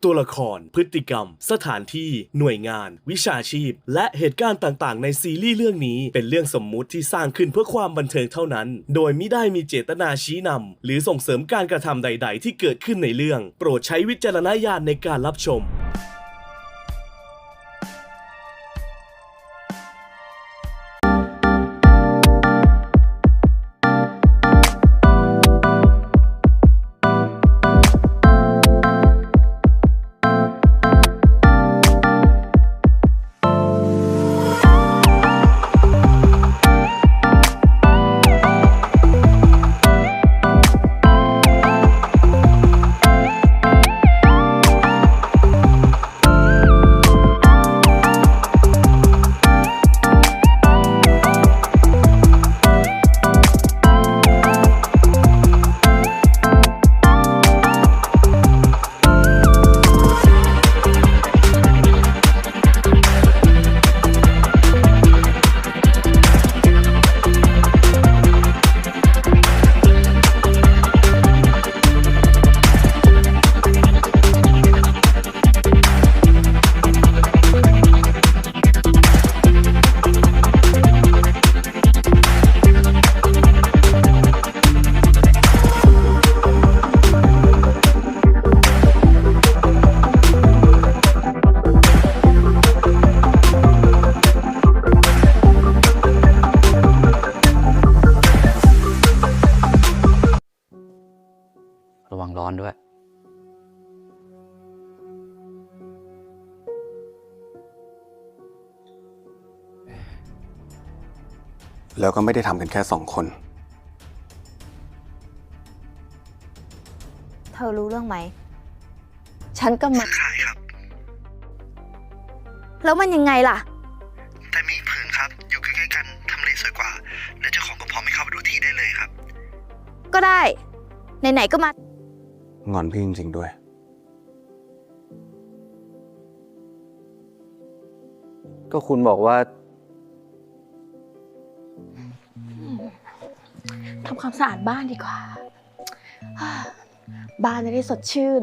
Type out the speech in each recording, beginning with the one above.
ตัวละครพฤติกรรมสถานที่หน่วยงานวิชาชีพและเหตุการณ์ต่างๆในซีรีส์เรื่องนี้เป็นเรื่องสมมุติที่สร้างขึ้นเพื่อความบันเทิงเท่านั้นโดยมิได้มีเจตนาชี้นำหรือส่งเสริมการกระทำใดๆที่เกิดขึ้นในเรื่องโปรดใช้วิจารณญาณในการรับชมระวังร้อนด้วยแล้วก็ไม่ได้ทำกันแค่2 คนเธอรู้เรื่องไหมฉันก็มาขายครับ แล้วมันยังไงล่ะแต่มีผืนครับอยู่ใกล้ๆกันทำเลสวยกว่าและเจ้าของก็พร้อมให้เข้าไปดูที่ได้เลยครับก็ได้ไหนๆก็มาง อนพี่จริงๆด้วยก็คุณบอกว่าทำความสะอาดบ้านดีกว่าบ้านจะได้สดชื่น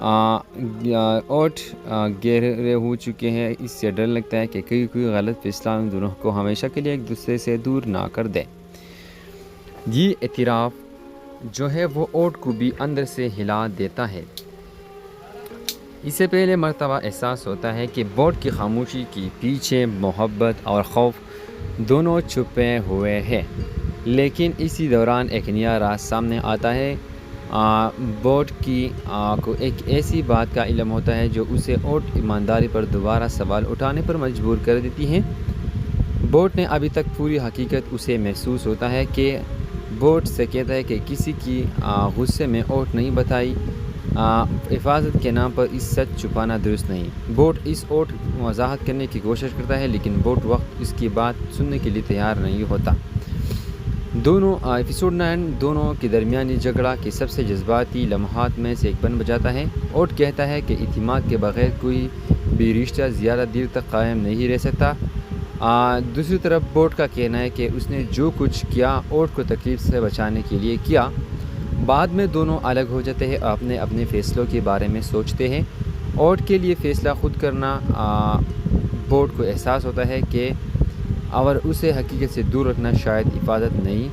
اوٹ گہرے ہو چکے ہیں. اس سے ڈر لگتا ہے کہ کوئی غلط فیصلہ ان دونوں کو ہمیشہ کے لیے ایک دوسرے سے دور نہ کر دے. یہ اعتراف جو ہے وہ اوٹ کو بھی اندر سے ہلا دیتا ہے. اس سے پہلے مرتبہ احساس ہوتا ہے کہ بورڈ کی خاموشی کے پیچھے محبت اور خوف دونوں چھپے ہوئے ہیں. لیکن اسی دوران ایک نیا راز سامنے آتا ہے. بورڈ کی کو ایک ایسی بات کا علم ہوتا ہے جو اسے اوٹ ایمانداری پر دوبارہ سوال اٹھانے پر مجبور کر دیتی ہے. بورڈ نے ابھی تک پوری حقیقت اسے محسوس ہوتا ہے کہ بورڈ سے کہتا ہے کہ کسی کی غصے میں اوٹ نہیں بتائی. حفاظت کے نام پر اس سچ چھپانا درست نہیں. بورڈ اس اوٹ وضاحت کرنے کی کوشش کرتا ہے لیکن بورڈ وقت اس کی بات سننے کے لیے تیار نہیں ہوتا. ایپیسوڈ 9 دونوں کے درمیانی جھگڑا کے سب سے جذباتی لمحات میں سے ایک بن جاتا ہے. اوٹ کہتا ہے کہ اعتماد کے بغیر کوئی بھی رشتہ زیادہ دیر تک قائم نہیں رہ سکتا. دوسری طرف بورڈ کا کہنا ہے کہ اس نے جو کچھ کیا اوٹ کو تکلیف سے بچانے کے لیے کیا. بعد میں دونوں الگ ہو جاتے ہیں اور اپنے فیصلوں کے بارے میں سوچتے ہیں. اوٹ کے لیے فیصلہ خود کرنا بورڈ کو احساس ہوتا ہے کہ اور اسے حقیقت سے دور رکھنا شاید حفاظت نہیں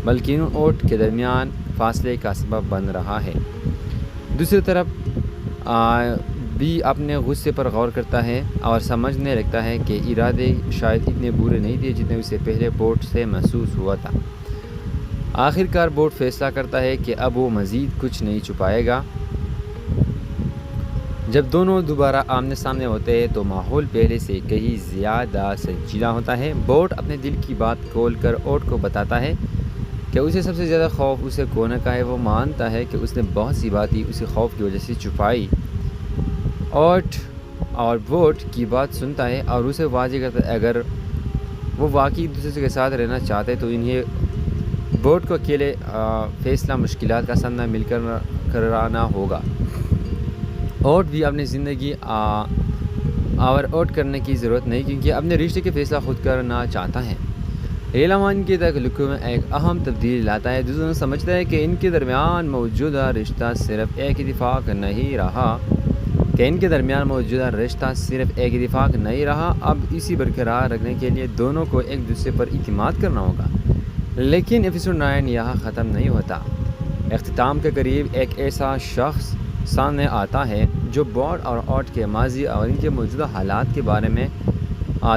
بلکہ اوٹ کے درمیان فاصلے کا سبب بن رہا ہے. دوسری طرف بھی اپنے غصے پر غور کرتا ہے اور سمجھنے لگتا ہے کہ ارادے شاید اتنے برے نہیں تھے جتنے اسے پہلے بورڈ سے محسوس ہوا تھا. آخرکار بورڈ فیصلہ کرتا ہے کہ اب وہ مزید کچھ نہیں چھپائے گا. جب دونوں دوبارہ آمنے سامنے ہوتے ہیں تو ماحول پہلے سے کہیں زیادہ سنجیدہ ہوتا ہے. بورڈ اپنے دل کی بات کھول کر اوٹ کو بتاتا ہے کہ اسے سب سے زیادہ خوف اسے کھونے کا ہے. وہ مانتا ہے کہ اس نے بہت سی باتیں اسی خوف کی وجہ سے چھپائی. اوٹ اور بورڈ کی بات سنتا ہے اور اسے واضح کرتا ہے اگر وہ واقعی ایک دوسرے کے ساتھ رہنا چاہتے تو انہیں بورڈ کو اکیلے فیصلہ مشکلات کا سامنا مل کر کرانا ہوگا. اوٹ بھی اپنی زندگی اور اوٹ کرنے کی ضرورت نہیں کیونکہ اپنے رشتے کے فیصلہ خود کرنا چاہتا ہے. ریلامان کے تعلقوں میں ایک اہم تبدیلی لاتا ہے. دوسروں سمجھتا ہے کہ ان کے درمیان موجودہ رشتہ صرف ایک اتفاق نہیں رہا اب اسی برقرار رکھنے کے لیے دونوں کو ایک دوسرے پر اعتماد کرنا ہوگا. لیکن ایپیسوڈ 9 یہاں ختم نہیں ہوتا. اختتام کے قریب ایک ایسا شخص سامنے آتا ہے جو بورڈ اور اوٹ کے ماضی اور ان کے موجودہ حالات کے بارے میں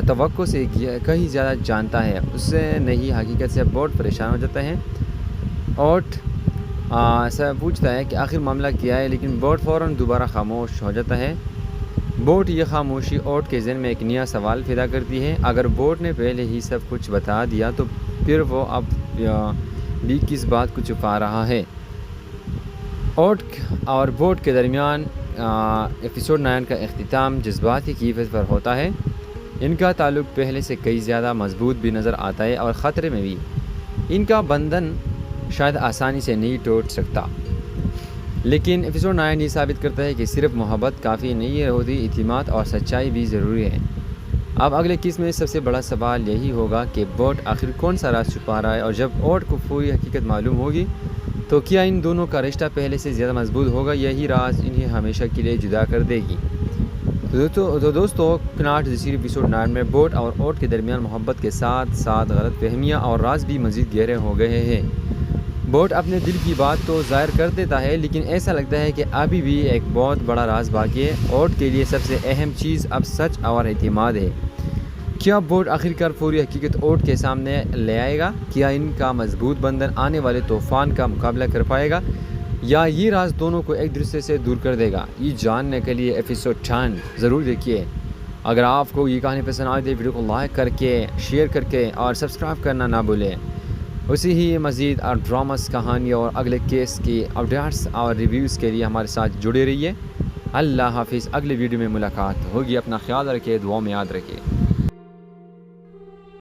توقع سے کہیں زیادہ جانتا ہے. اس سے نئی حقیقت سے بورڈ پریشان ہو جاتا ہے. اوٹ سے پوچھتا ہے کہ آخر معاملہ کیا ہے لیکن بورڈ فوراً دوبارہ خاموش ہو جاتا ہے. بورڈ یہ خاموشی اوٹ کے ذہن میں ایک نیا سوال پیدا کرتی ہے. اگر بورڈ نے پہلے ہی سب کچھ بتا دیا تو پھر وہ اب بھی کس بات کو چھپا رہا ہے. اوٹ اور بورڈ کے درمیان ایپیسوڈ 9 کا اختتام جذباتی کیفیت پر ہوتا ہے. ان کا تعلق پہلے سے کئی زیادہ مضبوط بھی نظر آتا ہے اور خطرے میں بھی. ان کا بندھن شاید آسانی سے نہیں ٹوٹ سکتا لیکن ایپیسوڈ 9 یہ ثابت کرتا ہے کہ صرف محبت کافی نہیں ہوتی اعتماد اور سچائی بھی ضروری ہے. اب اگلے قسم میں سب سے بڑا سوال یہی ہوگا کہ بورڈ آخر کون سا راز چھپا رہا ہے اور جب اوٹ کو پوری حقیقت معلوم ہوگی تو کیا ان دونوں کا رشتہ پہلے سے زیادہ مضبوط ہوگا. یہی راز انہیں ہمیشہ کے لیے جدا کر دے گی. تو دوستو کناٹ زیسیر ایپیسوڈ 9 میں بورڈ اور اوٹ کے درمیان محبت کے ساتھ ساتھ غلط فہمیاں اور راز بھی مزید گہرے ہو گئے ہیں. بورڈ اپنے دل کی بات تو ظاہر کر دیتا ہے لیکن ایسا لگتا ہے کہ ابھی بھی ایک بہت بڑا راز باقی ہے. اوٹ کے لیے سب سے اہم چیز اب سچ اور اعتماد ہے. کیا بورڈ آخرکار پوری حقیقت اوٹ کے سامنے لے آئے گا؟ کیا ان کا مضبوط بندھن آنے والے طوفان کا مقابلہ کر پائے گا یا یہ راز دونوں کو ایک دوسرے سے دور کر دے گا؟ یہ جاننے کے لیے ایپیسوڈ 10 ضرور دیکھیے. اگر آپ کو یہ کہانی پسند آئے تو ویڈیو کو لائک کر کے شیئر کر کے اور سبسکرائب کرنا نہ بھولیں. اسی ہی مزید اور ڈراماس کہانی اور اگلے کیس کی اپڈیٹس اور ریویوز کے لیے ہمارے ساتھ جڑے رہیے. اللہ حافظ. اگلے ویڈیو میں ملاقات ہوگی. اپنا خیال رکھیں. دعاؤں میں یاد رکھیں.